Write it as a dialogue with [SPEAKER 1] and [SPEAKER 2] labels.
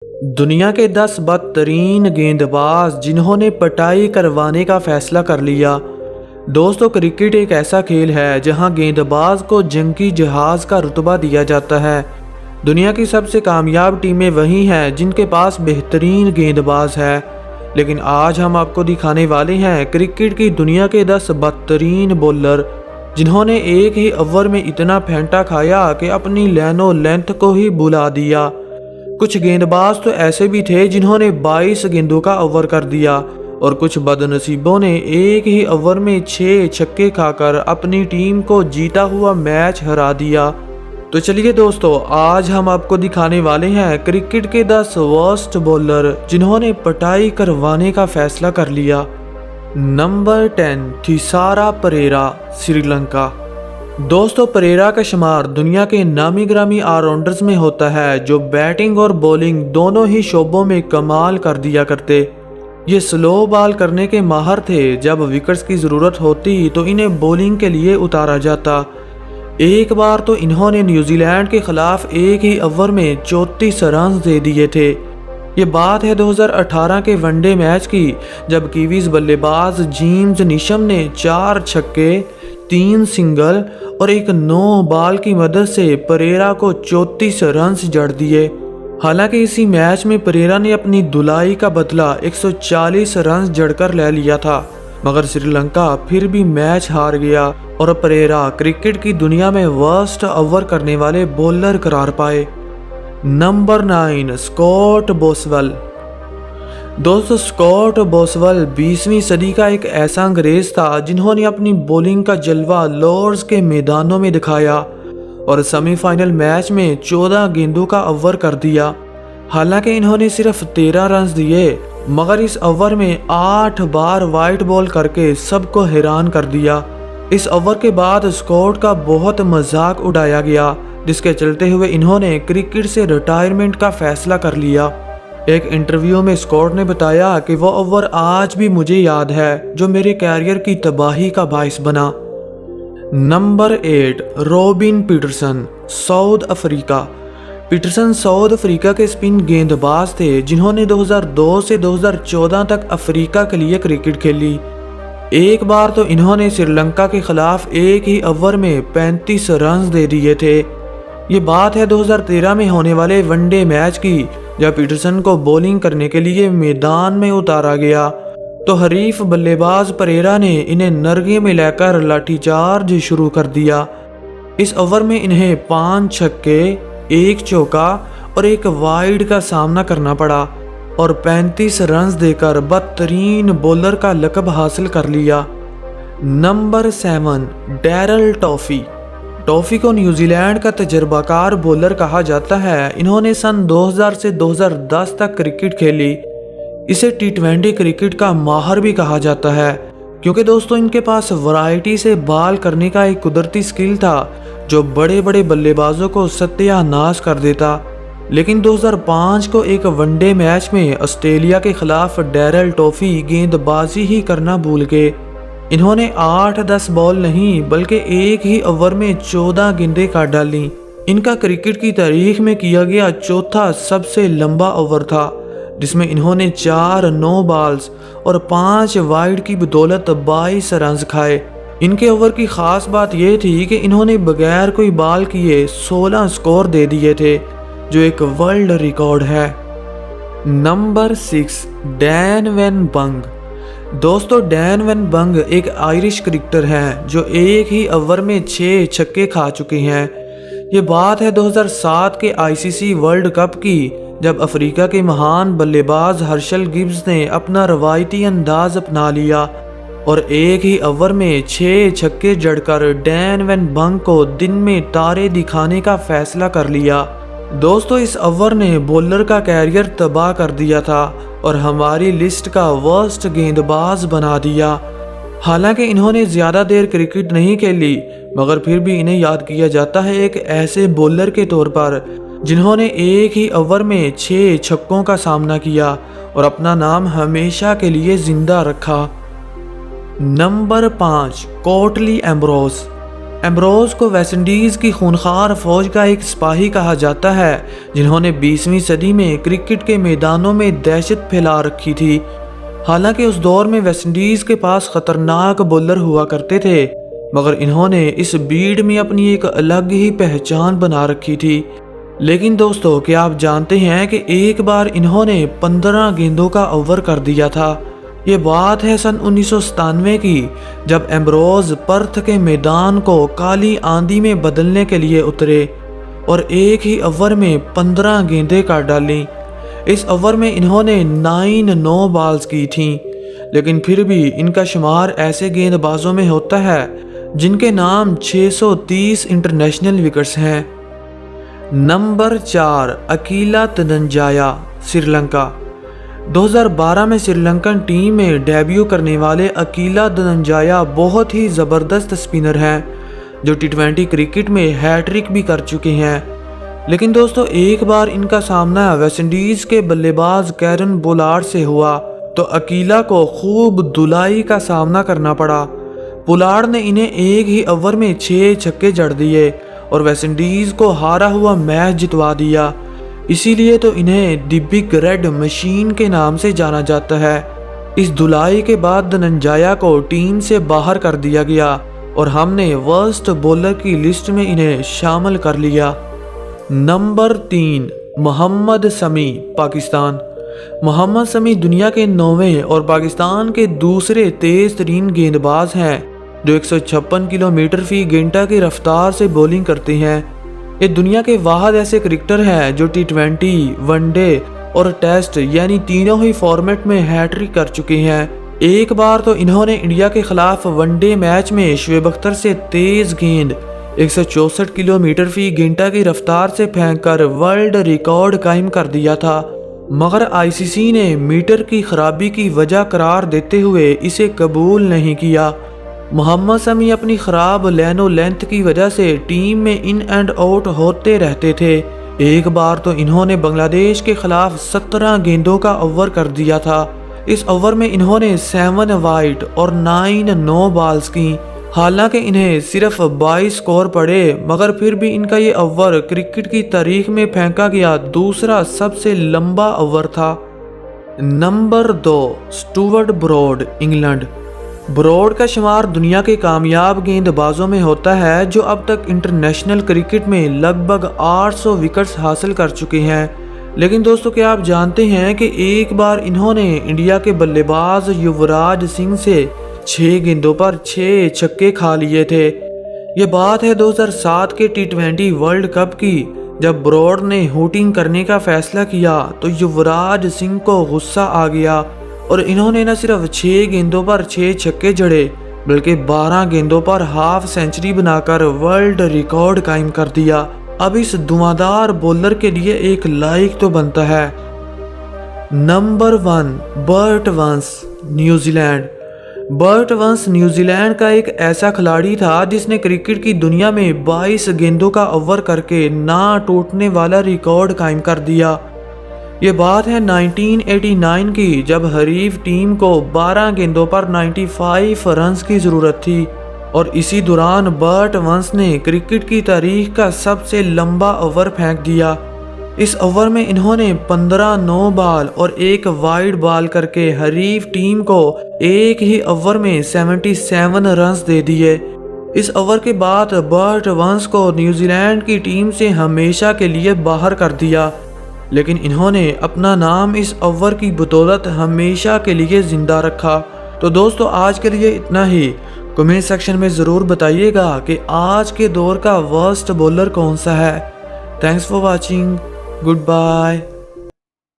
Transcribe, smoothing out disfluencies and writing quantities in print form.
[SPEAKER 1] दुनिया के 10 बदतरीन गेंदबाज जिन्होंने पिटाई करवाने का फैसला कर लिया। दोस्तों, क्रिकेट एक ऐसा खेल है जहां गेंदबाज को जंगी जहाज का रुतबा दिया जाता है। दुनिया की सबसे कामयाब टीमें वही हैं जिनके पास बेहतरीन गेंदबाज है। लेकिन आज हम आपको दिखाने वाले हैं क्रिकेट की दुनिया के 10 बदतरीन बॉलर जिन्होंने एक ही ओवर में इतना फेंटा खाया कि अपनी लेनो लेंथ को ही बुला दिया। कुछ गेंदबाज तो ऐसे भी थे जिन्होंने 22 गेंदों का ओवर कर दिया और कुछ बदनसीबों ने एक ही ओवर में 6 छक्के खाकर अपनी टीम को जीता हुआ मैच हरा दिया। तो चलिए दोस्तों, आज हम आपको दिखाने वाले हैं क्रिकेट के 10 वर्स्ट बॉलर जिन्होंने पिटाई करवाने का फैसला कर लिया। नंबर 10, थिसारा परेरा, श्रीलंका। दोस्तों, परेरा का शुमार दुनिया के नामी ग्रामी ऑलराउंडर्स में होता है जो बैटिंग और बॉलिंग दोनों ही शोबों में कमाल कर दिया करते। ये स्लो बॉल करने के माहिर थे। जब विकेट्स की ज़रूरत होती तो इन्हें बॉलिंग के लिए उतारा जाता। एक बार तो इन्होंने न्यूजीलैंड के खिलाफ एक ही ओवर में 34 रन दे दिए थे। ये बात है 2018 के वनडे मैच की, जब कीवीज बल्लेबाज जेम्स नीशम ने 4 छक्के, 3 सिंगल और एक 9 बॉल की मदद से परेरा को 34 रन जड़ दिए। हालांकि इसी मैच में परेरा ने अपनी धुलाई का बदला 140 रन जड़कर ले लिया था, मगर श्रीलंका फिर भी मैच हार गया और परेरा क्रिकेट की दुनिया में वर्स्ट ओवर करने वाले बॉलर करार पाए। Number 9, Scott Boswell. दोस्तों, स्कॉट बोसवेल 20वीं सदी का एक ऐसा अंग्रेज था जिन्होंने अपनी बॉलिंग का जलवा लॉर्ड्स के मैदानों में दिखाया और सेमीफाइनल मैच में 14 गेंदों का ओवर कर दिया। हालांकि इन्होंने सिर्फ 13 रन दिए, मगर इस ओवर में 8 बार वाइड बॉल करके सबको हैरान कर दिया। इस ओवर के बाद स्कॉट का बहुत मजाक उड़ाया गया, जिसके चलते हुए इन्होंने क्रिकेट से रिटायरमेंट का फैसला कर लिया। एक इंटरव्यू में स्कॉट ने बताया कि वो ओवर आज भी मुझे याद है जो मेरे कैरियर की तबाही का बाइस बना। Number 8, Robin Peterson, South Africa. Peterson South Africa के स्पिन गेंदबाज थे जिन्होंने 2002 से 2014 तक अफ्रीका के लिए क्रिकेट खेली। एक बार तो इन्होंने श्रीलंका के खिलाफ एक ही ओवर में 35 रन दे दिए थे। ये बात है 2013 में होने वाले वनडे मैच की, जब पीटरसन को बॉलिंग करने के लिए मैदान में उतारा गया तो हरीफ बल्लेबाज परेरा ने इन्हें नरगे में लेकर लाठीचार्ज शुरू कर दिया। इस ओवर में इन्हें 5 छक्के, 1 चौका और 1 वाइड का सामना करना पड़ा और 35 रन देकर बदतरीन बॉलर का लक़ब हासिल कर लिया। Number 7, Daryl toffee. टॉफी को न्यूजीलैंड का तजर्बाकार बॉलर कहा जाता है। इन्होंने सन 2000 से 2010 तक क्रिकेट खेली। इसे टी20 क्रिकेट का माहिर भी कहा जाता है, क्योंकि दोस्तों इनके पास वैरायटी से बॉल करने का एक कुदरती स्किल था जो बड़े बड़े बल्लेबाजों को सत्यानाश कर देता। लेकिन 2005 को एक वनडे मैच में ऑस्ट्रेलिया के खिलाफ डैरल टॉफी गेंदबाजी ही करना भूल गए। इन्होंने 8-10 बॉल नहीं बल्कि एक ही ओवर में 14 गेंदें काट डाली। इनका क्रिकेट की तारीख में किया गया चौथा सबसे लंबा ओवर था, जिसमें इन्होंने 4 नो बॉल्स और 5 वाइड की बदौलत 22 रन खाए। इनके ओवर की खास बात यह थी कि इन्होंने बगैर कोई बॉल किए 16 स्कोर दे दिए थे, जो एक वर्ल्ड रिकॉर्ड है। नंबर 6, डैन वैन बंग। दोस्तों, डैन वैन बंग एक आयरिश क्रिकेटर हैं जो एक ही ओवर में 6 छक्के खा चुके हैं। ये बात है 2007 के आईसीसी वर्ल्ड कप की, जब अफ्रीका के महान बल्लेबाज हर्शल गिब्स ने अपना रवायती अंदाज अपना लिया और एक ही ओवर में 6 छक्के जड़कर डैन वैन बंग को दिन में तारे दिखाने का फैसला कर लिया। दोस्तों, इस ओवर ने बॉलर का कैरियर तबाह कर दिया था और हमारी लिस्ट का वर्स्ट गेंदबाज बना दिया। हालांकि इन्होंने ज़्यादा देर क्रिकेट नहीं खेली, मगर फिर भी इन्हें याद किया जाता है एक ऐसे बॉलर के तौर पर जिन्होंने एक ही ओवर में 6 छक्कों का सामना किया और अपना नाम हमेशा के लिए जिंदा रखा। Number 5, Kotli Ambrose. एम्ब्रोज को वेस्टइंडीज़ की खूनखार फौज का एक सिपाही कहा जाता है, जिन्होंने 20वीं सदी में क्रिकेट के मैदानों में दहशत फैला रखी थी। हालांकि उस दौर में वेस्टइंडीज़ के पास खतरनाक बॉलर हुआ करते थे, मगर इन्होंने इस बीड में अपनी एक अलग ही पहचान बना रखी थी। लेकिन दोस्तों, क्या आप जानते हैं कि एक बार इन्होंने 15 गेंदों का ओवर कर दिया था। ये बात है सन 1997 की, जब एम्ब्रोज पर्थ के मैदान को काली आंधी में बदलने के लिए उतरे और एक ही ओवर में 15 गेंदें काट डालीं। इस ओवर में इन्होंने 9 बॉल्स की थीं, लेकिन फिर भी इनका शुमार ऐसे गेंदबाजों में होता है जिनके नाम 630 इंटरनेशनल विकेट्स हैं। नंबर 4, अकीला धनंजाया, श्रीलंका। 2012 में श्रीलंकन टीम में डेब्यू करने वाले अकीला धनंजाया बहुत ही ज़बरदस्त स्पिनर हैं, जो T20 क्रिकेट में हैट्रिक भी कर चुके हैं। लेकिन दोस्तों, एक बार इनका सामना वेस्टइंडीज़ के बल्लेबाज कैरन पोलार्ड से हुआ तो अकीला को खूब धुलाई का सामना करना पड़ा। पोलार्ड ने इन्हें एक ही ओवर में 6 छक्के जड़ दिए और वेस्टइंडीज़ को हारा हुआ मैच जितवा दिया। इसीलिए तो इन्हें द बिग रेड मशीन के नाम से जाना जाता है। इस धुलाई के बाद धनंजाया को टीम से बाहर कर दिया गया और हमने वर्स्ट बॉलर की लिस्ट में इन्हें शामिल कर लिया। नंबर 3, मोहम्मद शमी, पाकिस्तान। मोहम्मद शमी दुनिया के 9वें और पाकिस्तान के दूसरे तेज तरीन गेंदबाज हैं, जो 156 किलोमीटर फी घंटा की रफ्तार से बॉलिंग करते हैं। ये दुनिया के वाहिद ऐसे क्रिकेटर हैं जो T20, वनडे और टेस्ट यानी तीनों ही फॉर्मेट में हैट्रिक कर चुके हैं। एक बार तो इन्होंने इंडिया के खिलाफ वनडे मैच में शुएब अख्तर से तेज गेंद 164 किलोमीटर फी घंटा की रफ्तार से फेंककर वर्ल्ड रिकॉर्ड कायम कर दिया था, मगर ICC ने मीटर की खराबी की वजह करार देते हुए इसे कबूल नहीं किया। मोहम्मद शमी अपनी ख़राब लेनो लेंथ की वजह से टीम में इन एंड आउट होते रहते थे। एक बार तो इन्होंने बांग्लादेश के खिलाफ 17 गेंदों का ओवर कर दिया था। इस ओवर में इन्होंने 7 वाइड और 9 नो बॉल्स की। हालांकि इन्हें सिर्फ 22 स्कोर पड़े, मगर फिर भी इनका ये ओवर क्रिकेट की तारीख में फेंका गया दूसरा सबसे लंबा ओवर था। Number 2, Stuart Broad, England. Broad का शुमार दुनिया के कामयाब गेंदबाजों में होता है, जो अब तक इंटरनेशनल क्रिकेट में लगभग 800 विकेट्स हासिल कर चुके हैं। लेकिन दोस्तों, क्या आप जानते हैं कि एक बार इन्होंने इंडिया के बल्लेबाज युवराज सिंह से 6 गेंदों पर 6 छक्के खा लिए थे। ये बात है 2007 के T20 वर्ल्ड कप की, जब ब्रॉड ने हुटिंग करने का फैसला किया तो युवराज सिंह को गुस्सा आ गया और इन्होंने न सिर्फ 6 गेंदों पर 6 छक्के जड़े, बल्कि 12 गेंदों पर हाफ सेंचुरी बनाकर वर्ल्ड रिकॉर्ड कायम कर दिया। अब इस धुआंधार बॉलर के लिए एक लाइक तो बनता है। Number 1, Bert Vance, New Zealand. Bert Vance New Zealand का एक ऐसा खिलाड़ी था जिसने क्रिकेट की दुनिया में 22 गेंदों का ओवर करके ना टूटने वाला रिकॉर्ड कायम कर दिया। ये बात है 1989 की, जब हरीफ टीम को 12 गेंदों पर 95 रन्स की ज़रूरत थी और इसी दौरान बर्ट वंस ने क्रिकेट की तारीख का सबसे लंबा ओवर फेंक दिया। इस ओवर में इन्होंने 15 नो बॉल और 1 वाइड बॉल करके हरीफ टीम को एक ही ओवर में 77 रन्स दे दिए। इस ओवर के बाद बर्ट वंस को न्यूजीलैंड की टीम से हमेशा के लिए बाहर कर दिया, लेकिन इन्होंने अपना नाम इस ओवर की बदौलत हमेशा के लिए ज़िंदा रखा। तो दोस्तों, आज के लिए इतना ही। कमेंट सेक्शन में ज़रूर बताइएगा कि आज के दौर का वर्स्ट बॉलर कौन सा है। Thanks for watching. Good bye.